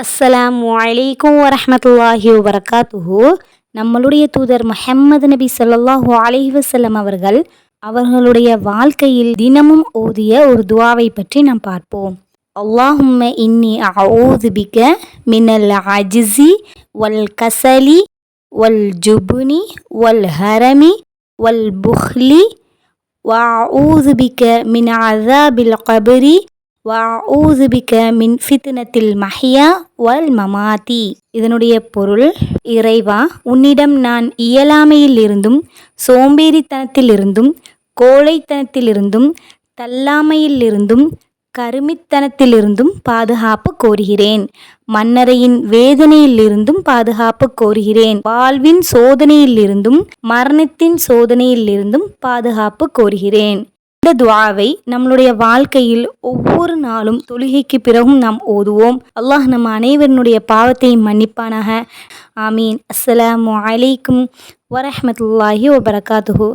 அஸ்ஸலாமு அலைக்கும் வரஹ்மத்துல்லாஹி வபரகாத்துஹு. நம்மளுடைய தூதர் முஹம்மது நபி ஸல்லல்லாஹு அலைஹி வஸல்லம் அவர்களுடைய வாழ்க்கையில் தினமும் ஓதிய ஒரு துவாவை பற்றி நாம் பார்ப்போம். அல்லாஹும்ம இன்னி அஊது பிக மினல் அஜ்ஸி வல் கஸலி வல் ஜுப்னி வல் ஹரமி வல் புஹ்லி வஅஊது பிக மின் அஸாபில் கப்ரி வஅஊது பிக மின் ஃபித்னத்தில் மஹ்யா வல் மமாத்தி. இதனுடைய பொருள், இறைவா, உன்னிடம் நான் இயலாமையிலிருந்தும் சோம்பேறித்தனத்திலிருந்தும் கோழைத்தனத்திலிருந்தும் தள்ளாமையிலிருந்தும் கருமித்தனத்திலிருந்தும் பாதுகாப்பு கோருகிறேன். மன்னரையின் வேதனையிலிருந்தும் பாதுகாப்பு கோருகிறேன். வாழ்வின் சோதனையிலிருந்தும் மரணத்தின் சோதனையிலிருந்தும் பாதுகாப்பு கோருகிறேன். இந்த துஆவை நம்மளுடைய வாழ்க்கையில் ஒவ்வொரு நாளும் தொழுகைக்கு பிறகும் நாம் ஓதுவோம். அல்லாஹ் நம் அனைவருடைய பாவத்தையும் மன்னிப்பானாக. ஆமீன். அஸ்ஸலாமு அலைக்கும் வரஹ்மத்துல்லாஹி வபரகாத்துஹு.